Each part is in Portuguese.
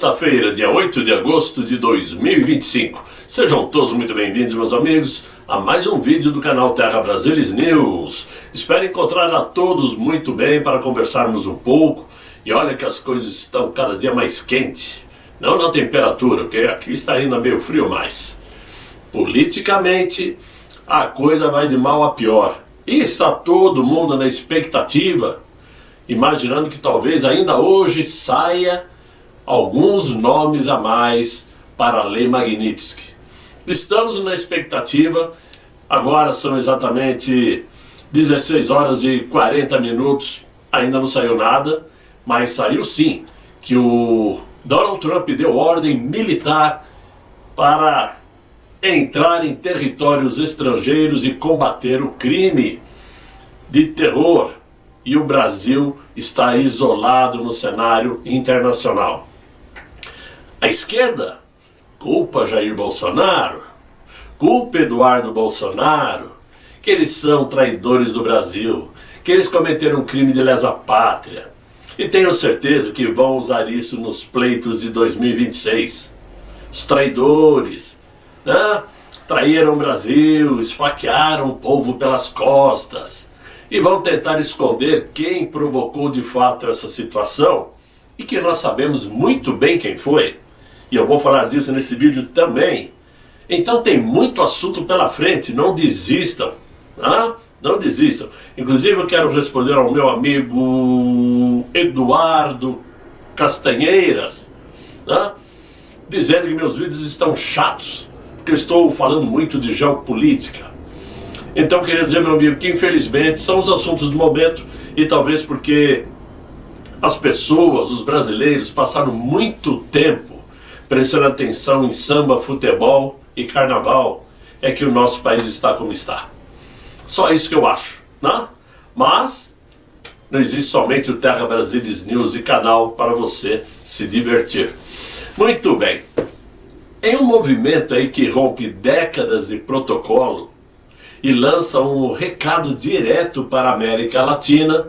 Sexta-feira, dia 8 de agosto de 2025. Sejam todos muito bem-vindos, meus amigos, a mais um vídeo do canal Terra Brasilis News. Espero encontrar a todos muito bem para conversarmos um pouco. E olha que as coisas estão cada dia mais quentes. Não na temperatura, porque aqui está ainda meio frio, mas politicamente a coisa vai de mal a pior. E está todo mundo na expectativa, imaginando que talvez ainda hoje saia alguns nomes a mais para a Lei Magnitsky. Estamos na expectativa, agora são exatamente 16 horas e 40 minutos, ainda não saiu nada, mas saiu sim que o Donald Trump deu ordem militar para entrar em territórios estrangeiros e combater o crime de terror. E o Brasil está isolado no cenário internacional. A esquerda culpa Jair Bolsonaro, culpa Eduardo Bolsonaro, que eles são traidores do Brasil, que eles cometeram um crime de lesa pátria. E tenho certeza que vão usar isso nos pleitos de 2026. Os traidores, né? Traíram o Brasil, esfaquearam o povo pelas costas. E vão tentar esconder quem provocou de fato essa situação, e que nós sabemos muito bem quem foi. E eu vou falar disso nesse vídeo também. Então tem muito assunto pela frente, não desistam. Né? Não desistam. Inclusive eu quero responder ao meu amigo Eduardo Castanheiras, né? Dizendo que meus vídeos estão chatos, porque eu estou falando muito de geopolítica. Então eu queria dizer, meu amigo, que infelizmente são os assuntos do momento, e talvez porque as pessoas, os brasileiros, passaram muito tempo prestando atenção em samba, futebol e carnaval, é que o nosso país está como está. Só isso que eu acho, né? Mas não existe somente o Terra Brasilis News e canal para você se divertir. Muito bem. Em um movimento aí que rompe décadas de protocolo e lança um recado direto para a América Latina,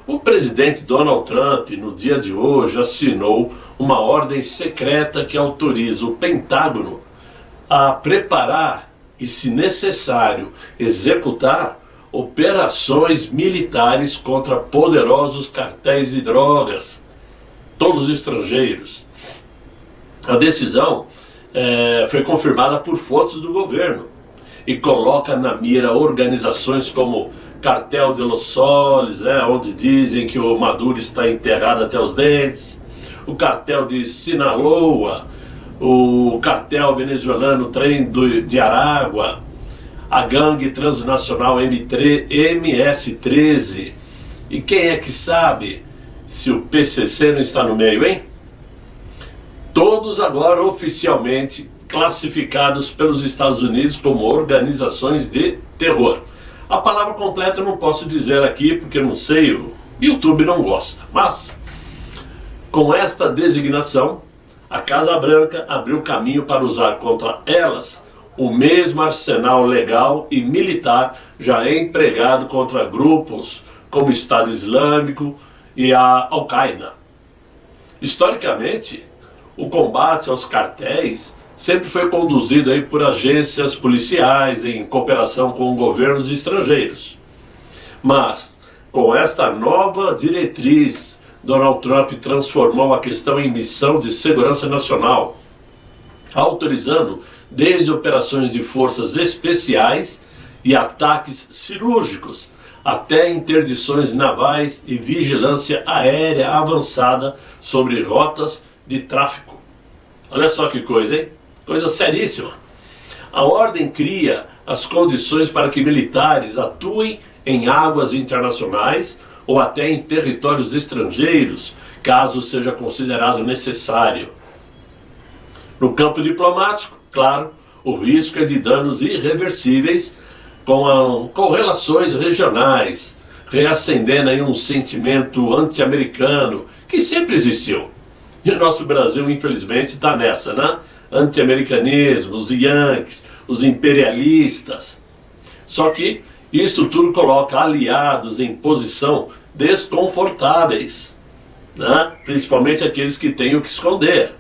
o presidente Donald Trump, no dia de hoje, assinou uma ordem secreta que autoriza o Pentágono a preparar e, se necessário, executar operações militares contra poderosos cartéis de drogas, todos estrangeiros. A decisão foi confirmada por fontes do governo e coloca na mira organizações como Cartel de Los Soles, né, onde dizem que o Maduro está enterrado até os dentes, o Cartel de Sinaloa, o Cartel venezuelano Trem de Aragua, a gangue transnacional MS-13. E quem é que sabe se o PCC não está no meio, hein? Todos agora oficialmente classificados pelos Estados Unidos como organizações de terror. A palavra completa eu não posso dizer aqui porque eu não sei, o YouTube não gosta. Mas, com esta designação, a Casa Branca abriu caminho para usar contra elas o mesmo arsenal legal e militar já empregado contra grupos como o Estado Islâmico e a Al-Qaeda. Historicamente, o combate aos cartéis sempre foi conduzido aí por agências policiais em cooperação com governos estrangeiros. Mas, com esta nova diretriz, Donald Trump transformou a questão em missão de segurança nacional, autorizando desde operações de forças especiais e ataques cirúrgicos, até interdições navais e vigilância aérea avançada sobre rotas de tráfico. Olha só que coisa, hein? Coisa seríssima. A ordem cria as condições para que militares atuem em águas internacionais ou até em territórios estrangeiros, caso seja considerado necessário. No campo diplomático, claro, o risco é de danos irreversíveis com relações regionais, reacendendo aí um sentimento anti-americano que sempre existiu. E o nosso Brasil, infelizmente, está nessa, né? Anti-americanismo, os Yankees, os imperialistas. Só que isto tudo coloca aliados em posição desconfortáveis, né? Principalmente aqueles que têm o que esconder.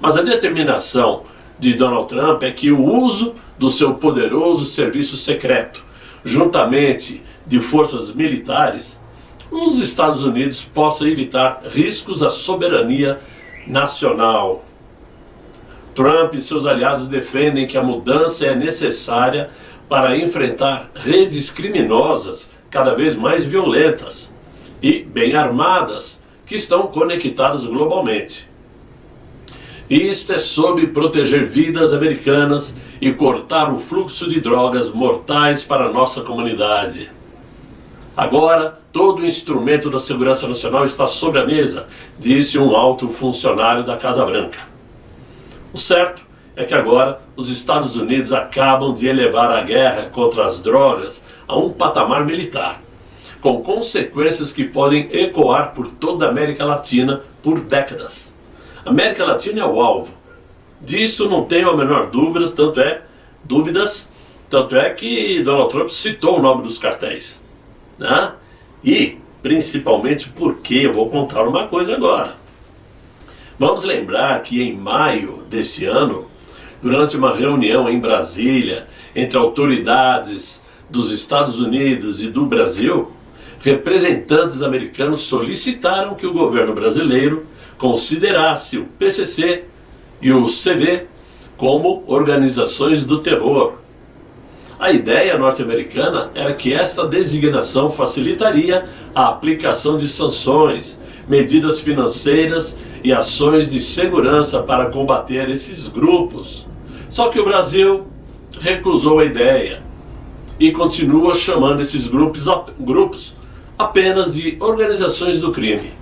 Mas a determinação de Donald Trump é que o uso do seu poderoso serviço secreto, juntamente de forças militares, os Estados Unidos possa evitar riscos à soberania nacional. Trump e seus aliados defendem que a mudança é necessária para enfrentar redes criminosas cada vez mais violentas e bem armadas que estão conectadas globalmente. Isto é sob proteger vidas americanas e cortar o fluxo de drogas mortais para a nossa comunidade. Agora, todo o instrumento da segurança nacional está sobre a mesa, disse um alto funcionário da Casa Branca. O certo é que agora os Estados Unidos acabam de elevar a guerra contra as drogas a um patamar militar, com consequências que podem ecoar por toda a América Latina por décadas. A América Latina é o alvo. Disto não tenho a menor dúvida, tanto é que Donald Trump citou o nome dos cartéis. Né? E, principalmente porque, eu vou contar uma coisa agora. Vamos lembrar que em maio desse ano, durante uma reunião em Brasília, entre autoridades dos Estados Unidos e do Brasil, representantes americanos solicitaram que o governo brasileiro considerasse o PCC e o CV como organizações do terror. A ideia norte-americana era que esta designação facilitaria a aplicação de sanções, medidas financeiras e ações de segurança para combater esses grupos. Só que o Brasil recusou a ideia e continua chamando esses grupos apenas de organizações do crime.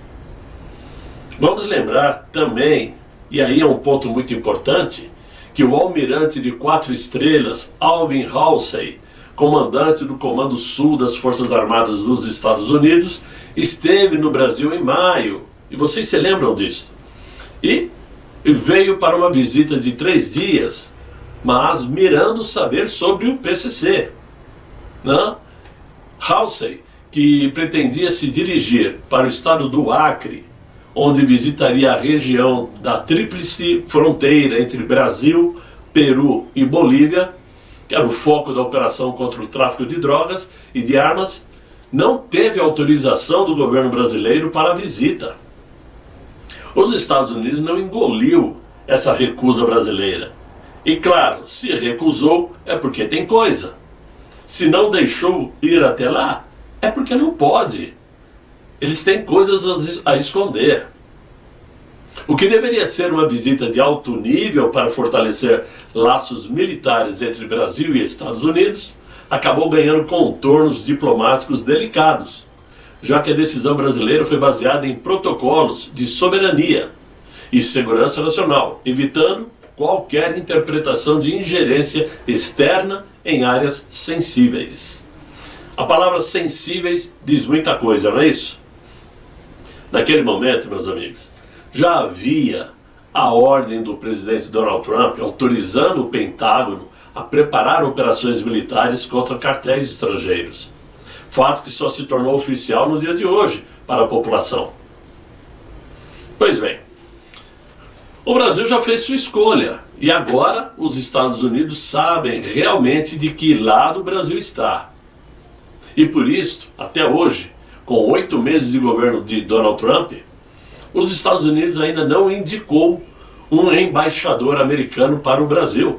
Vamos lembrar também, e aí é um ponto muito importante, que o almirante de 4 estrelas, Alvin Halsey, comandante do Comando Sul das Forças Armadas dos Estados Unidos, esteve no Brasil em maio, e vocês se lembram disso, e veio para uma visita de 3 dias, mas mirando saber sobre o PCC. Né? Halsey, que pretendia se dirigir para o estado do Acre, onde visitaria a região da tríplice fronteira entre Brasil, Peru e Bolívia, que era o foco da operação contra o tráfico de drogas e de armas, não teve autorização do governo brasileiro para a visita. Os Estados Unidos não engoliu essa recusa brasileira. E claro, se recusou é porque tem coisa. Se não deixou ir até lá, é porque não pode. Eles têm coisas a esconder. O que deveria ser uma visita de alto nível para fortalecer laços militares entre Brasil e Estados Unidos, acabou ganhando contornos diplomáticos delicados, já que a decisão brasileira foi baseada em protocolos de soberania e segurança nacional, evitando qualquer interpretação de ingerência externa em áreas sensíveis. A palavra sensíveis diz muita coisa, não é isso? Naquele momento, meus amigos, já havia a ordem do presidente Donald Trump autorizando o Pentágono a preparar operações militares contra cartéis estrangeiros. Fato que só se tornou oficial no dia de hoje para a população. Pois bem, o Brasil já fez sua escolha e agora os Estados Unidos sabem realmente de que lado o Brasil está. E por isso, até hoje, com 8 meses de governo de Donald Trump, os Estados Unidos ainda não indicou um embaixador americano para o Brasil.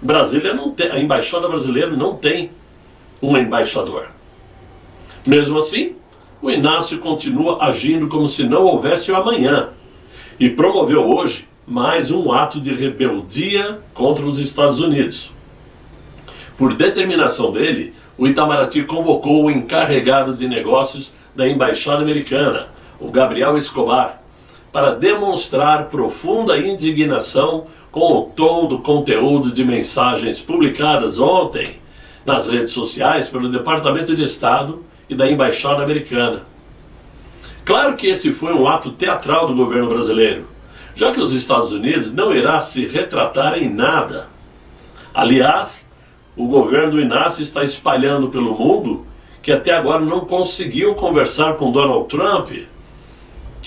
Brasília não tem, a embaixada brasileira não tem um embaixador. Mesmo assim, o Inácio continua agindo como se não houvesse o amanhã e promoveu hoje mais um ato de rebeldia contra os Estados Unidos. Por determinação dele, o Itamaraty convocou o encarregado de negócios da Embaixada Americana, o Gabriel Escobar, para demonstrar profunda indignação com o tom do conteúdo de mensagens publicadas ontem nas redes sociais pelo Departamento de Estado e da Embaixada Americana. Claro que esse foi um ato teatral do governo brasileiro, já que os Estados Unidos não irá se retratar em nada. Aliás, o governo do Inácio está espalhando pelo mundo que até agora não conseguiu conversar com Donald Trump,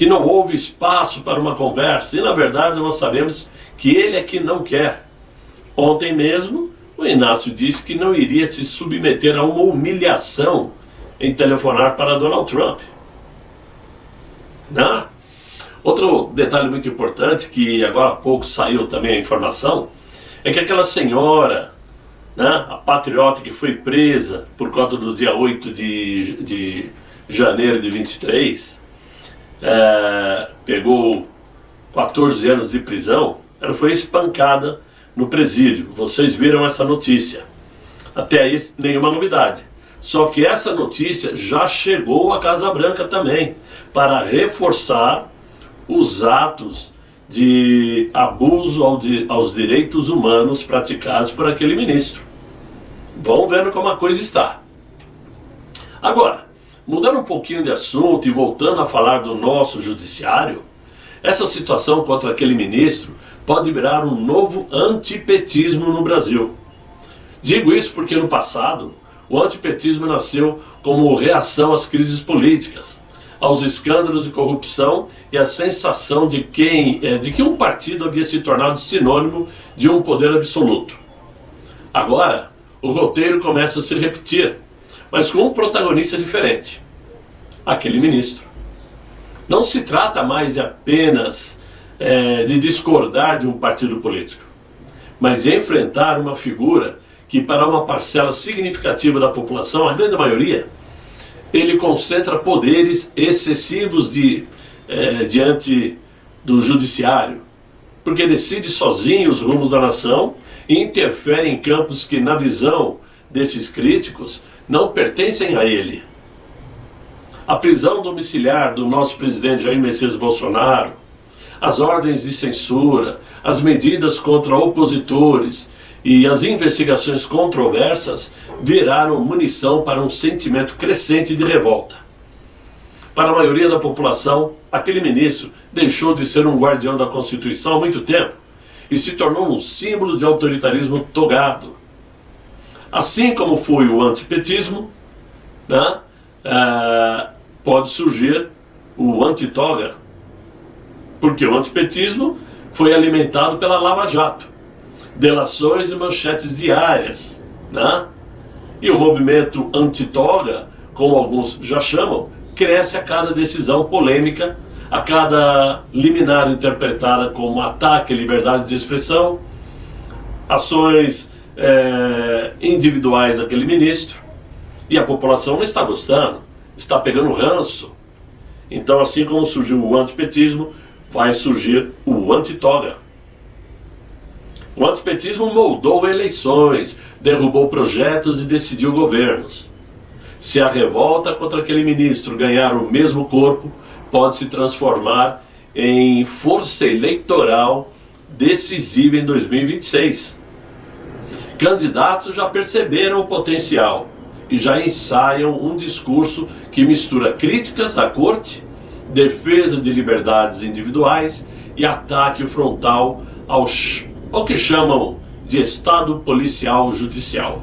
que não houve espaço para uma conversa, e na verdade nós sabemos que ele é que não quer. Ontem mesmo, o Inácio disse que não iria se submeter a uma humilhação em telefonar para Donald Trump. Não? Outro detalhe muito importante, que agora há pouco saiu também a informação, é que aquela senhora, né, a patriota que foi presa por conta do dia 8 de janeiro de 23, pegou 14 anos de prisão, ela foi espancada no presídio. Vocês viram essa notícia. Até aí nenhuma novidade. Só que essa notícia já chegou à Casa Branca também, para reforçar os atos de abuso aos direitos humanos praticados por aquele ministro. Vamos vendo como a coisa está. Agora, mudando um pouquinho de assunto e voltando a falar do nosso judiciário, essa situação contra aquele ministro pode virar um novo antipetismo no Brasil. Digo isso porque no passado, o antipetismo nasceu como reação às crises políticas, aos escândalos de corrupção e à sensação de que um partido havia se tornado sinônimo de um poder absoluto. Agora, o roteiro começa a se repetir, mas com um protagonista diferente: aquele ministro. Não se trata mais apenas de discordar de um partido político, mas de enfrentar uma figura que, para uma parcela significativa da população, a grande maioria, ele concentra poderes excessivos diante do judiciário, porque decide sozinho os rumos da nação e interfere em campos que, na visão desses críticos, não pertencem a ele. A prisão domiciliar do nosso presidente Jair Messias Bolsonaro, as ordens de censura, as medidas contra opositores e as investigações controversas viraram munição para um sentimento crescente de revolta. Para a maioria da população, aquele ministro deixou de ser um guardião da Constituição há muito tempo e se tornou um símbolo de autoritarismo togado. Assim como foi o antipetismo, né, pode surgir o antitoga, porque o antipetismo foi alimentado pela Lava Jato, delações e manchetes diárias, né? E o movimento antitoga, como alguns já chamam, cresce a cada decisão polêmica, a cada liminar interpretada como ataque à liberdade de expressão, ações individuais daquele ministro, e a população não está gostando, está pegando ranço. Então, assim como surgiu o antipetismo, vai surgir o antitoga. O antipetismo moldou eleições, derrubou projetos e decidiu governos. Se a revolta contra aquele ministro ganhar o mesmo corpo, pode se transformar em força eleitoral decisiva em 2026. Candidatos já perceberam o potencial e já ensaiam um discurso que mistura críticas à corte, defesa de liberdades individuais e ataque frontal ao que chamam de Estado policial judicial.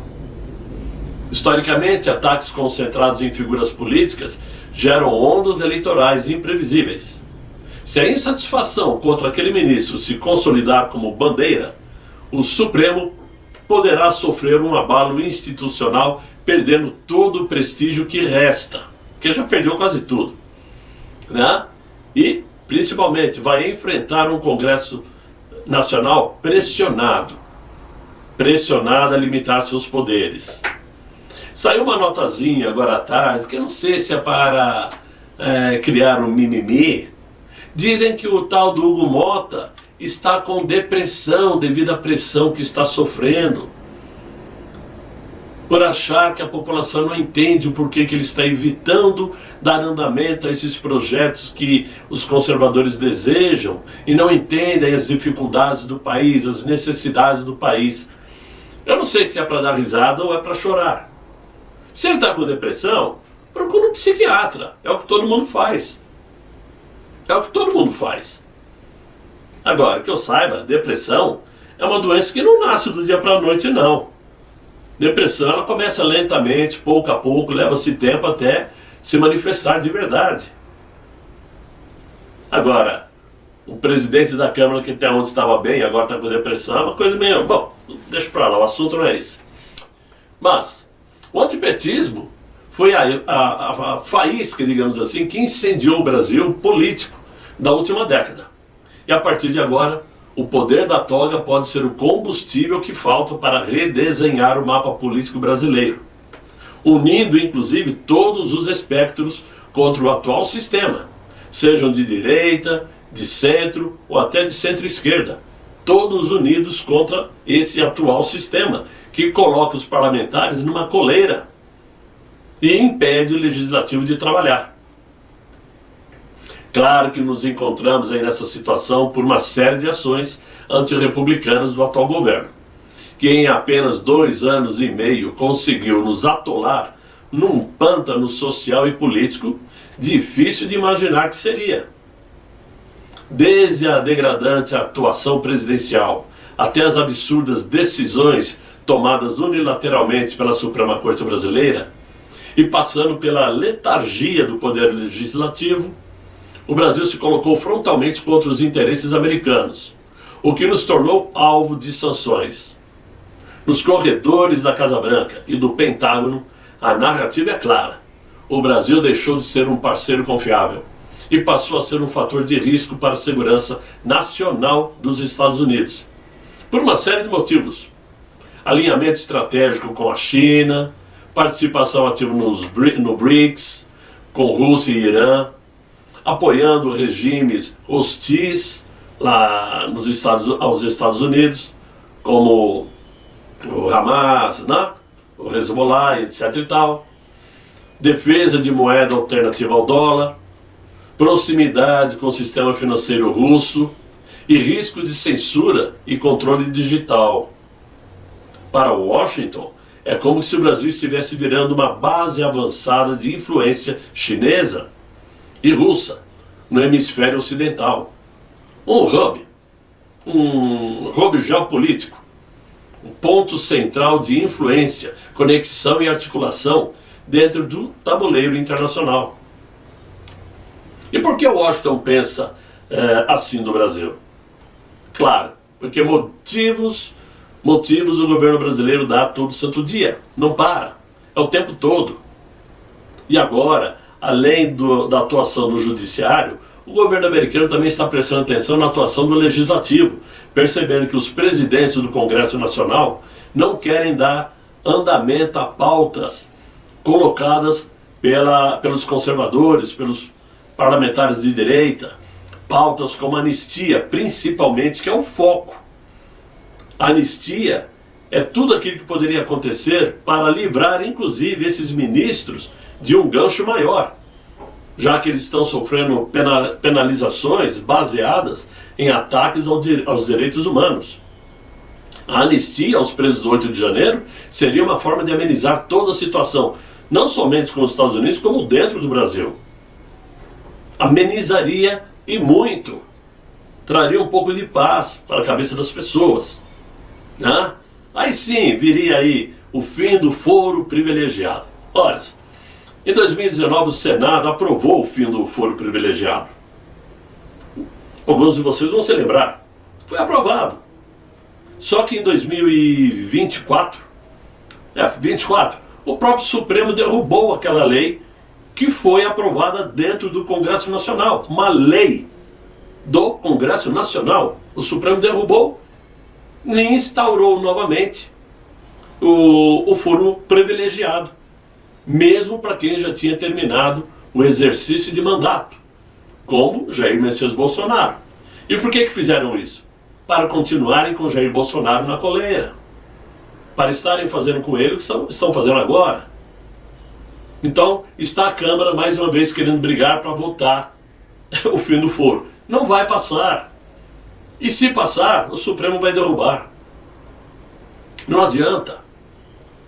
Historicamente, ataques concentrados em figuras políticas geram ondas eleitorais imprevisíveis. Se a insatisfação contra aquele ministro se consolidar como bandeira, o Supremo poderá sofrer um abalo institucional, perdendo todo o prestígio que resta, que já perdeu quase tudo, né? E, principalmente, vai enfrentar um Congresso Nacional pressionado a limitar seus poderes. Saiu uma notazinha agora à tarde, que eu não sei se é para criar um mimimi. Dizem que o tal do Hugo Mota está com depressão devido à pressão que está sofrendo, por achar que a população não entende o porquê que ele está evitando dar andamento a esses projetos que os conservadores desejam e não entendem as dificuldades do país, as necessidades do país. Eu não sei se é para dar risada ou é para chorar. Se ele está com depressão, procura um psiquiatra. É o que todo mundo faz. É o que todo mundo faz. Agora, que eu saiba, depressão é uma doença que não nasce do dia para a noite, não. Depressão, ela começa lentamente, pouco a pouco, leva-se tempo até se manifestar de verdade. Agora, o presidente da Câmara, que até onde estava bem, agora está com depressão, é uma coisa meio... Bom, deixa pra lá, o assunto não é esse. Mas o antipetismo foi a faísca, digamos assim, que incendiou o Brasil político da última década. E a partir de agora, o poder da toga pode ser o combustível que falta para redesenhar o mapa político brasileiro, unindo inclusive todos os espectros contra o atual sistema, sejam de direita, de centro ou até de centro-esquerda, todos unidos contra esse atual sistema, que coloca os parlamentares numa coleira e impede o legislativo de trabalhar. Claro que nos encontramos aí nessa situação por uma série de ações antirrepublicanas do atual governo, que em apenas 2 anos e meio conseguiu nos atolar num pântano social e político difícil de imaginar que seria. Desde a degradante atuação presidencial até as absurdas decisões tomadas unilateralmente pela Suprema Corte Brasileira e passando pela letargia do Poder Legislativo, o Brasil se colocou frontalmente contra os interesses americanos, o que nos tornou alvo de sanções. Nos corredores da Casa Branca e do Pentágono, a narrativa é clara. O Brasil deixou de ser um parceiro confiável e passou a ser um fator de risco para a segurança nacional dos Estados Unidos, por uma série de motivos. Alinhamento estratégico com a China, participação ativa no BRICS, com Rússia e Irã, apoiando regimes hostis lá aos Estados Unidos, como o Hamas, né? O Hezbollah, etc. e tal, defesa de moeda alternativa ao dólar, proximidade com o sistema financeiro russo e risco de censura e controle digital. Para Washington, é como se o Brasil estivesse virando uma base avançada de influência chinesa e russa no hemisfério ocidental. Um hub geopolítico, um ponto central de influência, conexão e articulação dentro do tabuleiro internacional. E por que Washington pensa assim do Brasil? Claro, porque motivos o governo brasileiro dá todo santo dia, não para, é o tempo todo. E agora, além da atuação do judiciário, o governo americano também está prestando atenção na atuação do legislativo, percebendo que os presidentes do Congresso Nacional não querem dar andamento a pautas colocadas pelos conservadores, pelos parlamentares de direita, pautas como anistia, principalmente, que é o foco. A anistia é tudo aquilo que poderia acontecer para livrar, inclusive, esses ministros de um gancho maior, já que eles estão sofrendo penalizações baseadas em ataques aos direitos humanos. A anistia aos presos do 8 de janeiro seria uma forma de amenizar toda a situação, não somente com os Estados Unidos, como dentro do Brasil. Amenizaria e muito. Traria um pouco de paz para a cabeça das pessoas. Né? Aí sim, viria aí o fim do foro privilegiado. Ora, em 2019 o Senado aprovou o fim do foro privilegiado. Alguns de vocês vão se lembrar. Foi aprovado. Só que em 2024, o próprio Supremo derrubou aquela lei que foi aprovada dentro do Congresso Nacional. Uma lei do Congresso Nacional. O Supremo derrubou e instaurou novamente o foro privilegiado, mesmo para quem já tinha terminado o exercício de mandato, como Jair Messias Bolsonaro. E por que fizeram isso? Para continuarem com Jair Bolsonaro na coleira, para estarem fazendo com ele o que estão fazendo agora. Então, está a Câmara mais uma vez querendo brigar para votar o fim do foro. Não vai passar. E se passar, o Supremo vai derrubar. Não adianta.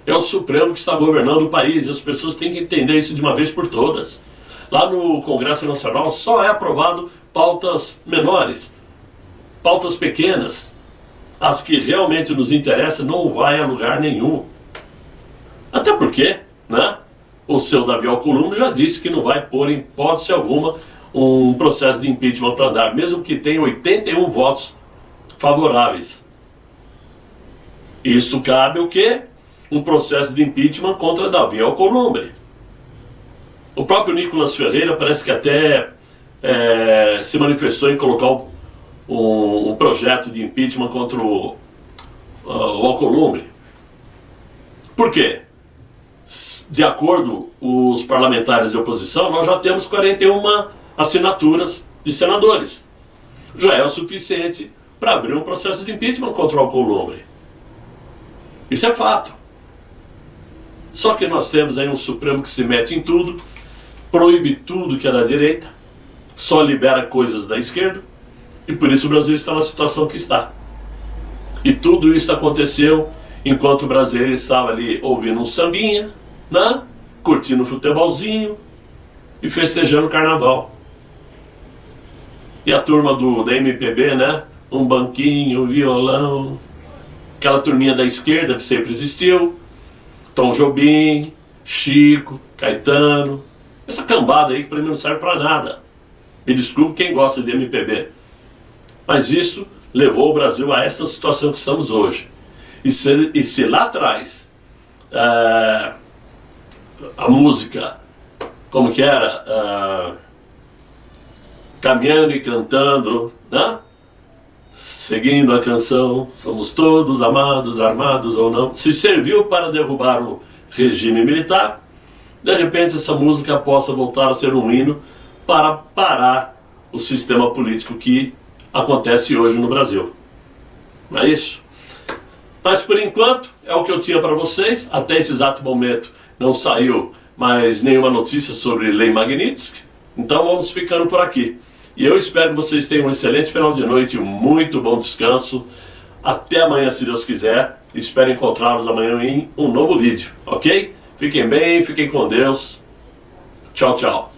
É o Supremo que está governando o país e as pessoas têm que entender isso de uma vez por todas. Lá no Congresso Nacional só é aprovado pautas menores, pautas pequenas. As que realmente nos interessam não vai a lugar nenhum. Até porque, né, o seu Davi Alcolumbre já disse que não vai pôr em hipótese alguma um processo de impeachment para andar, mesmo que tenha 81 votos favoráveis. Isto cabe o quê? Um processo de impeachment contra Davi Alcolumbre. O próprio Nicolas Ferreira parece que até se manifestou em colocar um projeto de impeachment contra o Alcolumbre. Por quê? De acordo com os parlamentares de oposição, nós já temos 41 assinaturas de senadores. Já é o suficiente para abrir um processo de impeachment contra o Alcolumbre. Isso é fato. Só que nós temos aí um Supremo que se mete em tudo, proíbe tudo que é da direita, só libera coisas da esquerda, e por isso o Brasil está na situação que está. E tudo isso aconteceu enquanto o brasileiro estava ali ouvindo um sambinha, né? Curtindo um futebolzinho e festejando o carnaval. E a turma da MPB, né? Um banquinho, um violão, aquela turminha da esquerda que sempre existiu, Tom Jobim, Chico, Caetano, essa cambada aí que para mim não serve para nada. Me desculpe quem gosta de MPB. Mas isso levou o Brasil a essa situação que estamos hoje. E se lá atrás a música, como que era? Caminhando e cantando, né? Seguindo a canção, somos todos amados, armados ou não, se serviu para derrubar o regime militar, de repente essa música possa voltar a ser um hino para parar o sistema político que acontece hoje no Brasil. Não é isso? Mas por enquanto é o que eu tinha para vocês. Até esse exato momento não saiu mais nenhuma notícia sobre Lei Magnitsky, então vamos ficando por aqui. E eu espero que vocês tenham um excelente final de noite, muito bom descanso. Até amanhã, se Deus quiser. Espero encontrá-los amanhã em um novo vídeo, ok? Fiquem bem, fiquem com Deus. Tchau, tchau.